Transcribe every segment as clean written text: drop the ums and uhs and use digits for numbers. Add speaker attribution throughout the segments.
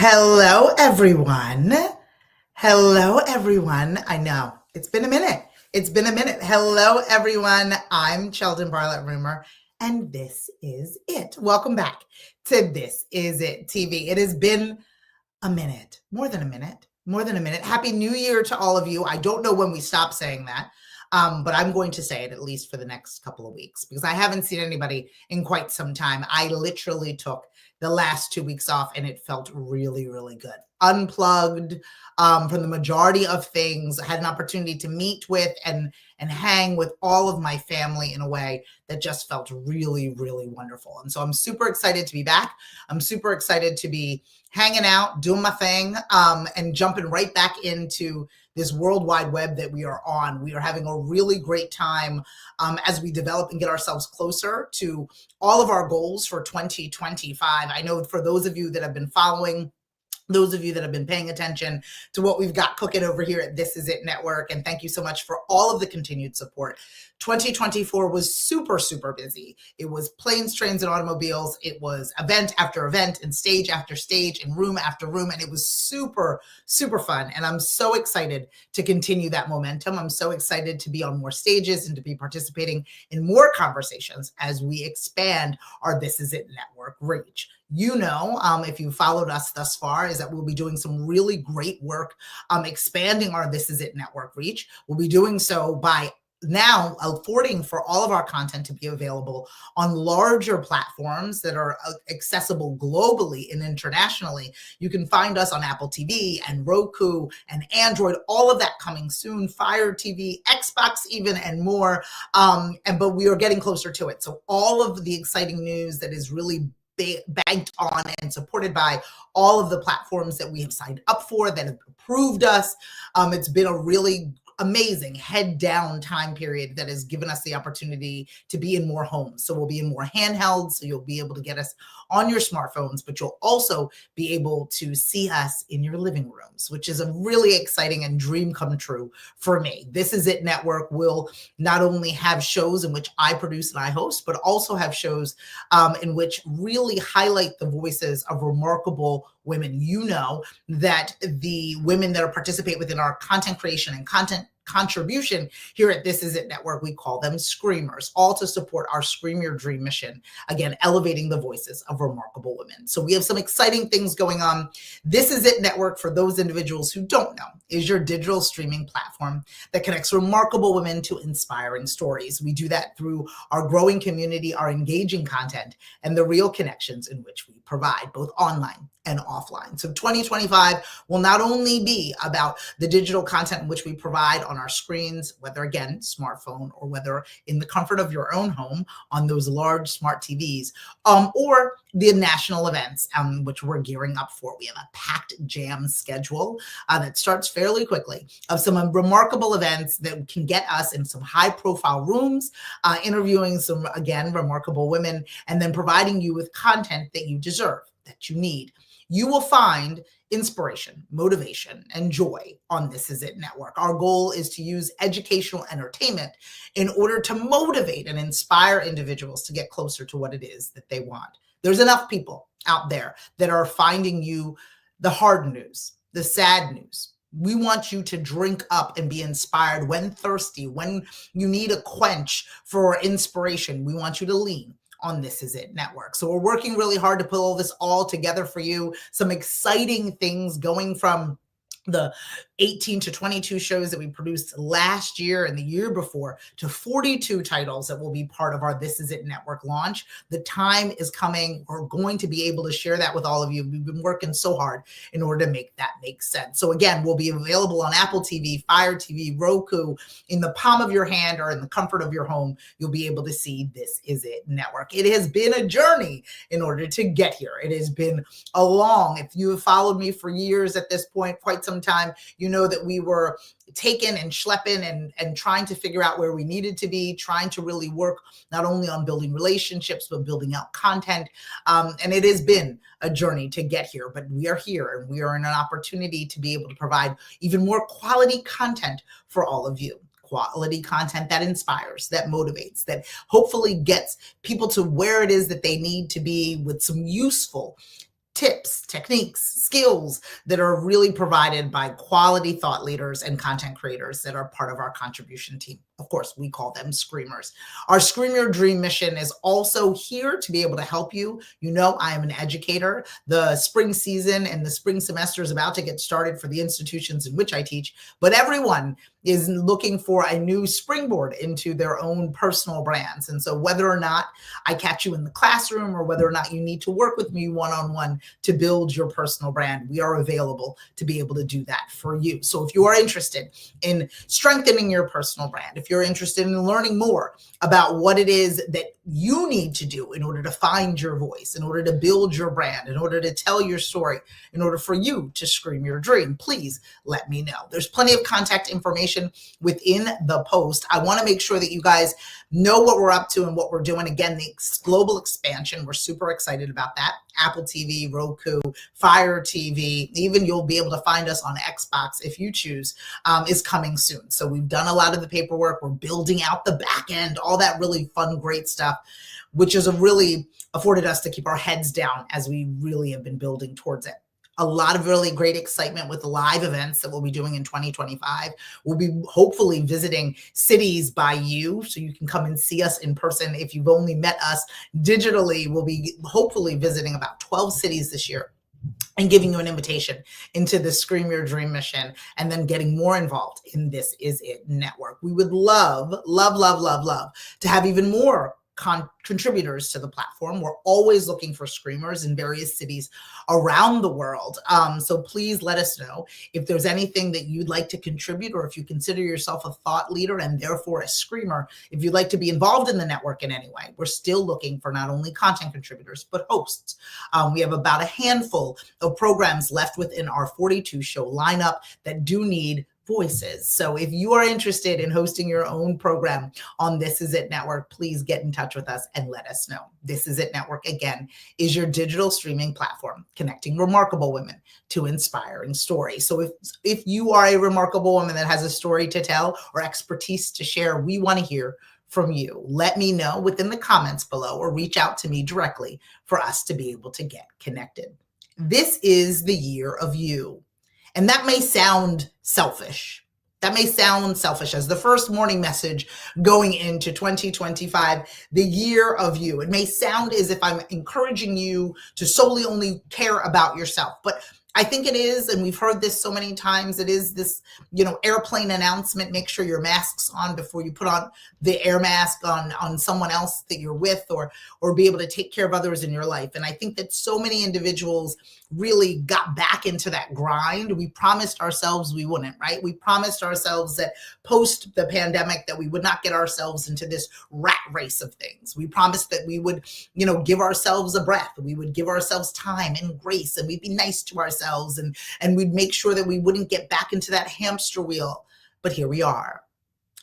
Speaker 1: Hello, everyone. Hello, everyone. I know it's been a minute. It's been a minute. Hello, everyone. I'm Sheldon Barlett Rumor, and this is it. Welcome back to This Is It TV. It has been a minute, more than a minute, more than a minute. Happy New Year to all of you. I don't know when we stop saying that, but I'm going to say it at least for the next couple of weeks because I haven't seen anybody in quite some time. I literally took the last 2 weeks off and it felt really, really good. Unplugged from the majority of things. I had an opportunity to meet with and hang with all of my family in a way that just felt really, really wonderful. And so I'm super excited to be back. I'm super excited to be hanging out, doing my thing, and jumping right back into this World Wide Web that we are on. We are having a really great time as we develop and get ourselves closer to all of our goals for 2025. I know for those of you that have been following, those of you that have been paying attention to what we've got cooking over here at This Is It Network, and thank you so much for all of the continued support. 2024 was super, super busy. It was planes, trains, and automobiles. It was event after event and stage after stage and room after room, and it was super, super fun. And I'm so excited to continue that momentum. I'm so excited to be on more stages and to be participating in more conversations as we expand our This Is It Network reach. You know, if you followed us thus far, is that we'll be doing some really great work expanding our This Is It Network reach. We'll be doing so by now affording for all of our content to be available on larger platforms that are accessible globally and internationally. You can find us on Apple TV and Roku and Android, all of that coming soon, Fire TV, Xbox even, and more. But we are getting closer to it. So all of the exciting news that is really banked on and supported by all of the platforms that we have signed up for, that have approved us. It's been a really amazing head down time period that has given us the opportunity to be in more homes. So we'll be in more handhelds. So you'll be able to get us on your smartphones, but you'll also be able to see us in your living rooms, which is a really exciting and dream come true for me. This Is It Network will not only have shows in which I produce and I host, but also have shows in which really highlight the voices of remarkable women. You know that the women that participate within our content creation and content contribution here at This Is It Network, we call them screamers, all to support our Scream Your Dream mission. Again, elevating the voices of remarkable women. So we have some exciting things going on. This Is It Network, for those individuals who don't know, is your digital streaming platform that connects remarkable women to inspiring stories. We do that through our growing community, our engaging content, and the real connections in which we provide, both online and offline. So 2025 will not only be about the digital content in which we provide on our screens, whether again, smartphone, or whether in the comfort of your own home on those large smart TVs, or the national events, which we're gearing up for. We have a packed jam schedule that starts fairly quickly of some remarkable events that can get us in some high profile rooms, interviewing some, again, remarkable women, and then providing you with content that you deserve, that you need. You will find inspiration, motivation, and joy on This Is It Network. Our goal is to use educational entertainment in order to motivate and inspire individuals to get closer to what it is that they want. There's enough people out there that are finding you the hard news, the sad news. We want you to drink up and be inspired when thirsty, when you need a quench for inspiration. We want you to lean on This Is It Network. So we're working really hard to put all this all together for you. Some exciting things going from the 18 to 22 shows that we produced last year and the year before to 42 titles that will be part of our This Is It Network launch. The time is coming. We're going to be able to share that with all of you. We've been working so hard in order to make that make sense. So again, we'll be available on Apple TV, Fire TV, Roku, in the palm of your hand or in the comfort of your home. You'll be able to see This Is It Network. It has been a journey in order to get here. It has been a long, if you have followed me for years at this point, quite some time, you know that we were taking and schlepping and trying to figure out where we needed to be, trying to really work not only on building relationships, but building out content. And it has been a journey to get here, but we are here and we are in an opportunity to be able to provide even more quality content for all of you. Quality content that inspires, that motivates, that hopefully gets people to where it is that they need to be with some useful tips, techniques, skills that are really provided by quality thought leaders and content creators that are part of our contribution team. Of course, we call them Screamers. Our Scream Your Dream mission is also here to be able to help you. You know, I am an educator. The spring season and the spring semester is about to get started for the institutions in which I teach, but everyone is looking for a new springboard into their own personal brands. And so whether or not I catch you in the classroom or whether or not you need to work with me one-on-one to build your personal brand, we are available to be able to do that for you. So if you are interested in strengthening your personal brand, if you're interested in learning more about what it is that you need to do in order to find your voice, in order to build your brand, in order to tell your story, in order for you to scream your dream, please let me know. There's plenty of contact information within the post. I want to make sure that you guys know what we're up to and what we're doing. Again, the global expansion, we're super excited about that. Apple TV, Roku, Fire TV, even you'll be able to find us on Xbox if you choose, is coming soon. So we've done a lot of the paperwork. We're building out the back end, all that really fun, great stuff, which has really afforded us to keep our heads down as we really have been building towards it. A lot of really great excitement with live events that we'll be doing in 2025. We'll be hopefully visiting cities by you so you can come and see us in person. If you've only met us digitally, we'll be hopefully visiting about 12 cities this year and giving you an invitation into the Scream Your Dream mission and then getting more involved in This Is It Network. We would love, love, love, love, love to have even more contributors to the platform. We're always looking for screamers in various cities around the world. So please let us know if there's anything that you'd like to contribute, or if you consider yourself a thought leader and therefore a screamer, if you'd like to be involved in the network in any way. We're still looking for not only content contributors, but hosts. We have about a handful of programs left within our 42 show lineup that do need voices. So if you are interested in hosting your own program on This Is It Network, please get in touch with us and let us know. This Is It Network, again, is your digital streaming platform connecting remarkable women to inspiring stories. So if you are a remarkable woman that has a story to tell or expertise to share, we want to hear from you. Let me know within the comments below or reach out to me directly for us to be able to get connected. This is the year of you. And that may sound selfish. That may sound selfish as the first morning message going into 2025, the year of you. It may sound as if I'm encouraging you to solely only care about yourself, but I think it is, and we've heard this so many times, it is this, airplane announcement, make sure your mask's on before you put on the air mask on someone else that you're with, or be able to take care of others in your life. And I think that so many individuals really got back into that grind. We promised ourselves we wouldn't, right? We promised ourselves that post the pandemic that we would not get ourselves into this rat race of things. We promised that we would, give ourselves a breath. We would give ourselves time and grace, and we'd be nice to ourselves, and we'd make sure that we wouldn't get back into that hamster wheel. But here we are.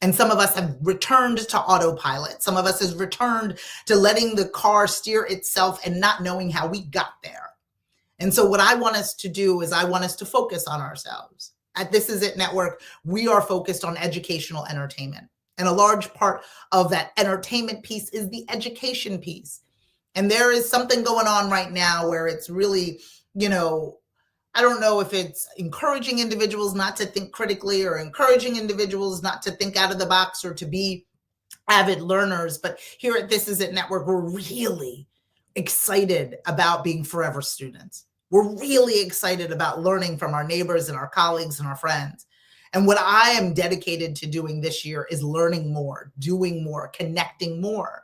Speaker 1: And some of us have returned to autopilot. Some of us has returned to letting the car steer itself and not knowing how we got there. And so what I want us to do is I want us to focus on ourselves. At This Is It Network, we are focused on educational entertainment. And a large part of that entertainment piece is the education piece. And there is something going on right now where it's really, I don't know if it's encouraging individuals not to think critically or encouraging individuals not to think out of the box or to be avid learners. But here at This Is It Network, we're really excited about being forever students. We're really excited about learning from our neighbors and our colleagues and our friends. And what I am dedicated to doing this year is learning more, doing more, connecting more.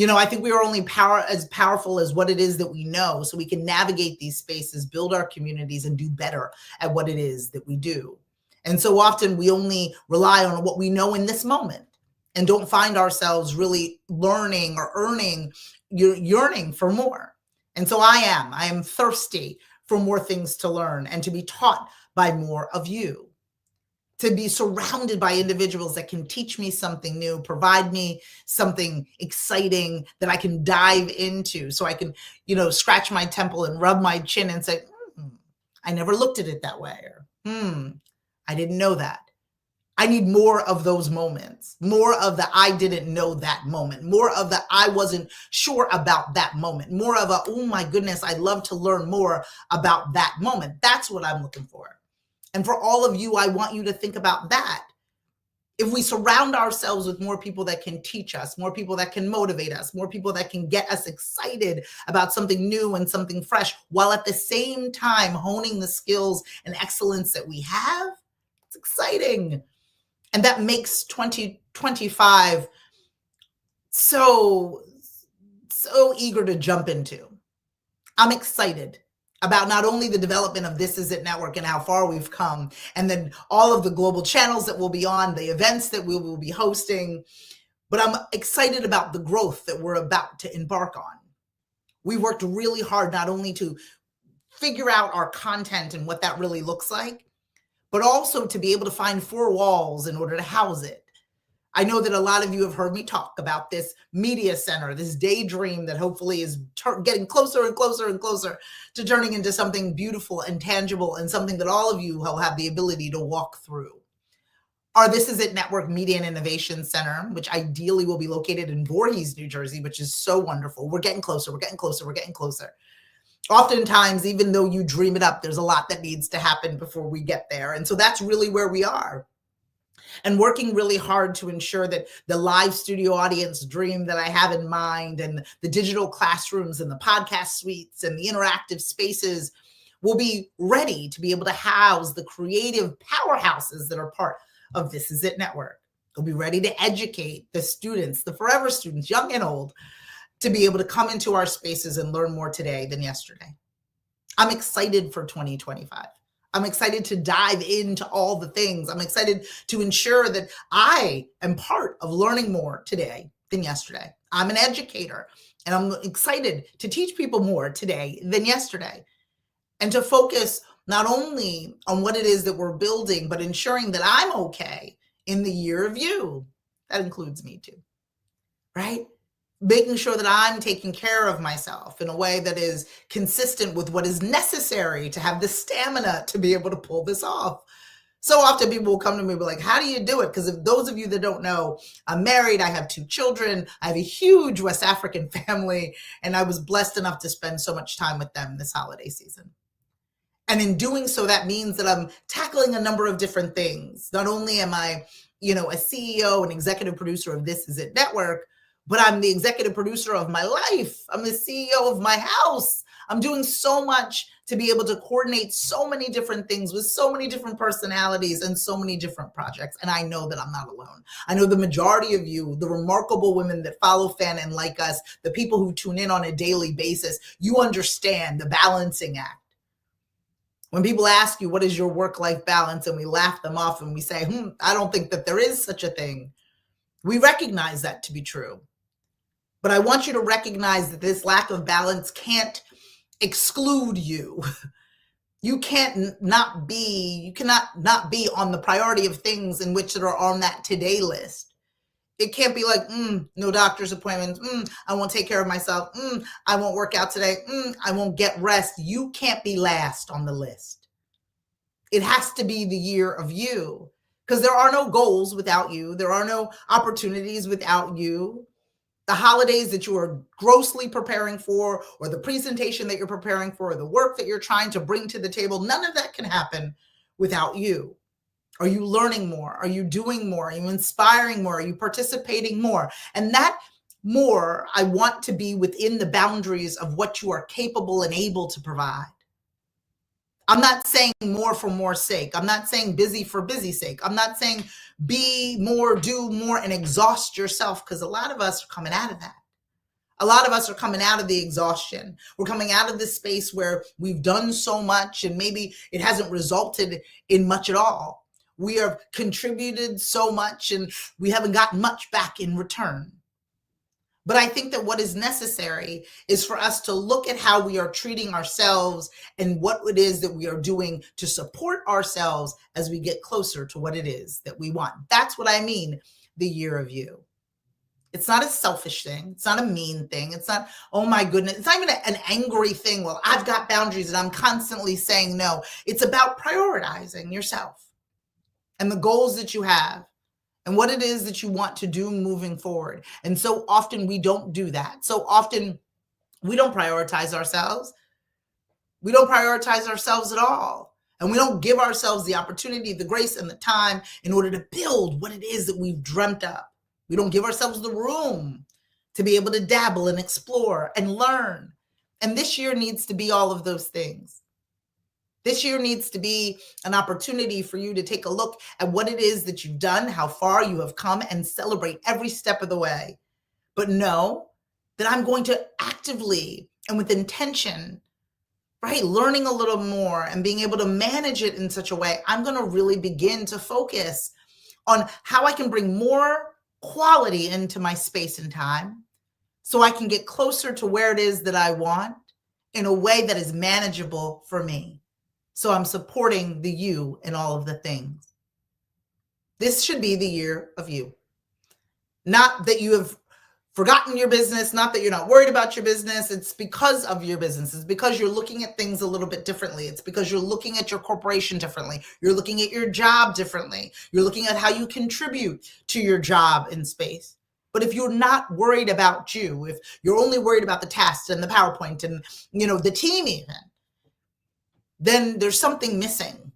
Speaker 1: I think we are only as powerful as what it is that we know, so we can navigate these spaces, build our communities, and do better at what it is that we do. And so often we only rely on what we know in this moment and don't find ourselves really learning or yearning for more. And so I am thirsty for more things to learn and to be taught by more of you, to be surrounded by individuals that can teach me something new, provide me something exciting that I can dive into so I can, scratch my temple and rub my chin and say, I never looked at it that way. Or, I didn't know that. I need more of those moments, more of the I didn't know that moment, more of the I wasn't sure about that moment, more of a, oh my goodness, I'd love to learn more about that moment. That's what I'm looking for. And for all of you, I want you to think about that. If we surround ourselves with more people that can teach us, more people that can motivate us, more people that can get us excited about something new and something fresh, while at the same time honing the skills and excellence that we have, it's exciting. And that makes 2025 so eager to jump into. I'm excited about not only the development of This Is It Network and how far we've come, and then all of the global channels that we'll be on, the events that we will be hosting, but I'm excited about the growth that we're about to embark on. We worked really hard not only to figure out our content and what that really looks like, but also to be able to find 4 walls in order to house it. I know that a lot of you have heard me talk about this media center, this daydream that hopefully is getting closer and closer and closer to turning into something beautiful and tangible, and something that all of you will have the ability to walk through. Our This Is It Network Media and Innovation Center, which ideally will be located in Voorhees, New Jersey, which is so wonderful. We're getting closer, we're getting closer, we're getting closer. Oftentimes, even though you dream it up, there's a lot that needs to happen before we get there. And so that's really where we are. And working really hard to ensure that the live studio audience dream that I have in mind, and the digital classrooms and the podcast suites and the interactive spaces will be ready to be able to house the creative powerhouses that are part of This Is It Network. They'll be ready to educate the students, the forever students, young and old, to be able to come into our spaces and learn more today than yesterday. I'm excited for 2025. I'm excited to dive into all the things. I'm excited to ensure that I am part of learning more today than yesterday. I'm an educator, and I'm excited to teach people more today than yesterday, and to focus not only on what it is that we're building, but ensuring that I'm okay in the year of you. That includes me too, right? Making sure that I'm taking care of myself in a way that is consistent with what is necessary to have the stamina to be able to pull this off. So often people will come to me and be like, how do you do it? Because if those of you that don't know, I'm married, I have 2 children, I have a huge West African family, and I was blessed enough to spend so much time with them this holiday season. And in doing so, that means that I'm tackling a number of different things. Not only am I, a CEO and executive producer of This Is It Network, but I'm the executive producer of my life. I'm the CEO of my house. I'm doing so much to be able to coordinate so many different things with so many different personalities and so many different projects. And I know that I'm not alone. I know the majority of you, the remarkable women that follow Fan and like us, the people who tune in on a daily basis, you understand the balancing act. When people ask you, what is your work-life balance? And we laugh them off and we say, I don't think that there is such a thing. We recognize that to be true. But I want you to recognize that this lack of balance can't exclude you. You cannot not be on the priority of things in which that are on that today list. It can't be like, no doctor's appointments. I won't take care of myself. I won't work out today. I won't get rest. You can't be last on the list. It has to be the year of you, because there are no goals without you. There are no opportunities without you. The holidays that you are grossly preparing for, or the presentation that you're preparing for, or the work that you're trying to bring to the table, none of that can happen without you. Are you learning more? Are you doing more? Are you inspiring more? Are you participating more? And that more, I want to be within the boundaries of what you are capable and able to provide. I'm not saying more for more's sake. I'm not saying busy for busy's sake. I'm not saying be more, do more, and exhaust yourself, because a lot of us are coming out of that. A lot of us are coming out of the exhaustion. We're coming out of this space where we've done so much and maybe it hasn't resulted in much at all. We have contributed so much and we haven't gotten much back in return. But I think that what is necessary is for us to look at how we are treating ourselves and what it is that we are doing to support ourselves as we get closer to what it is that we want. That's what I mean, the year of you. It's not a selfish thing. It's not a mean thing. It's not, oh my goodness. It's not even an angry thing. Well, I've got boundaries and I'm constantly saying no. It's about prioritizing yourself. and the goals that you have and what it is that you want to do moving forward. And so often we don't do that. So often we don't prioritize ourselves. We don't prioritize ourselves at all. And we don't give ourselves the opportunity, the grace, and the time in order to build what it is that we've dreamt up. We don't give ourselves the room to be able to dabble and explore and learn. And this year needs to be all of those things. This year needs to be an opportunity for you to take a look at what it is that you've done, how far you have come, and celebrate every step of the way. But know that I'm going to actively and with intention, right, learning a little more and being able to manage it in such a way, I'm going to really begin to focus on how I can bring more quality into my space and time so I can get closer to where it is that I want in a way that is manageable for me. So I'm supporting the you in all of the things. This should be the year of you. Not that you have forgotten your business, not that you're not worried about your business. It's because of your business. It's because you're looking at things a little bit differently. It's because you're looking at your corporation differently. You're looking at your job differently. You're looking at how you contribute to your job in space. But if you're not worried about you, if you're only worried about the tasks and the PowerPoint and, the team even, then there's something missing.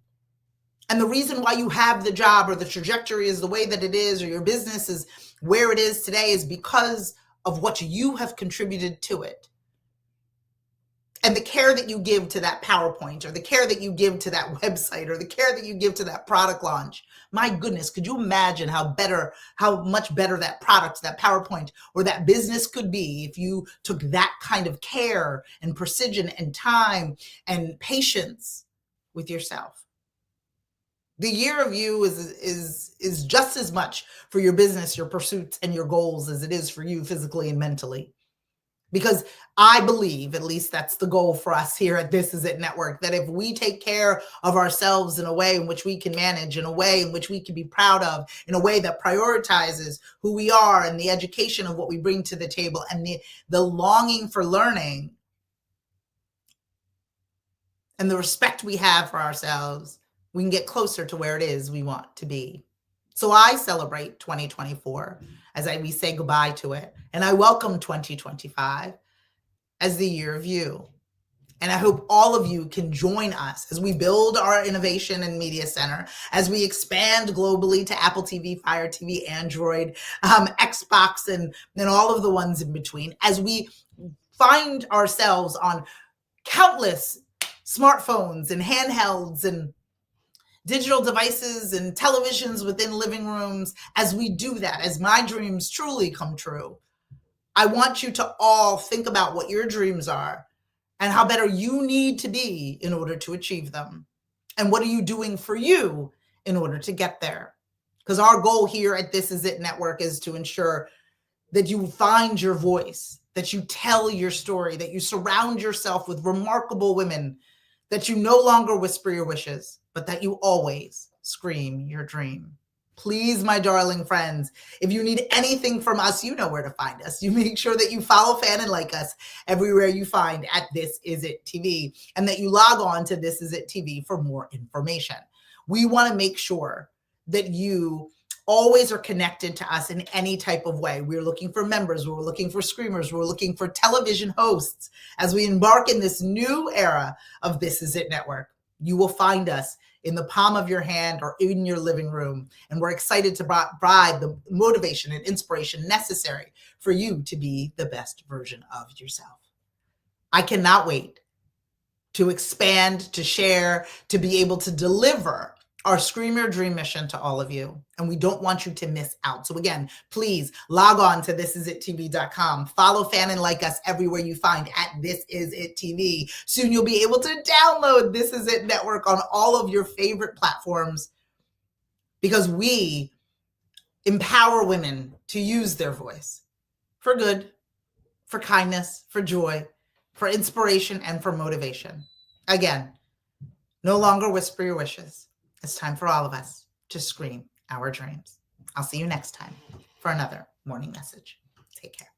Speaker 1: And the reason why you have the job or the trajectory is the way that it is, or your business is where it is today, is because of what you have contributed to it. And the care that you give to that PowerPoint, or the care that you give to that website, or the care that you give to that product launch. My goodness, could you imagine how much better that product, that PowerPoint, or that business could be if you took that kind of care and precision and time and patience with yourself? The year of you is just as much for your business, your pursuits, and your goals as it is for you physically and mentally. Because I believe, at least that's the goal for us here at This Is It Network, that if we take care of ourselves in a way in which we can manage, in a way in which we can be proud of, in a way that prioritizes who we are and the education of what we bring to the table and the longing for learning and the respect we have for ourselves, we can get closer to where it is we want to be. So I celebrate 2024 as we say goodbye to it. And I welcome 2025 as the year of you. And I hope all of you can join us as we build our innovation and media center, as we expand globally to Apple TV, Fire TV, Android, Xbox, and all of the ones in between, as we find ourselves on countless smartphones and handhelds and digital devices and televisions within living rooms. As we do that, as my dreams truly come true, I want you to all think about what your dreams are and how better you need to be in order to achieve them. And what are you doing for you in order to get there? Because our goal here at This Is It Network is to ensure that you find your voice, that you tell your story, that you surround yourself with remarkable women, that you no longer whisper your wishes, but that you always scream your dream. Please, my darling friends, if you need anything from us, you know where to find us. You make sure that you follow, fan, and like us everywhere you find at This Is It TV, and that you log on to This Is It TV for more information. We want to make sure that you always are connected to us in any type of way. We're looking for members. We're looking for screamers. We're looking for television hosts as we embark in this new era of This Is It Network. You will find us in the palm of your hand or in your living room. And we're excited to provide the motivation and inspiration necessary for you to be the best version of yourself. I cannot wait to expand, to share, to be able to deliver our Scream Your Dream mission to all of you. And we don't want you to miss out. So again, please log on to thisisItTV.com. Follow, fan, and like us everywhere you find at This Is It TV. Soon you'll be able to download This Is It Network on all of your favorite platforms, because we empower women to use their voice for good, for kindness, for joy, for inspiration, and for motivation. Again, no longer whisper your wishes. It's time for all of us to scream our dreams. I'll see you next time for another morning message. Take care.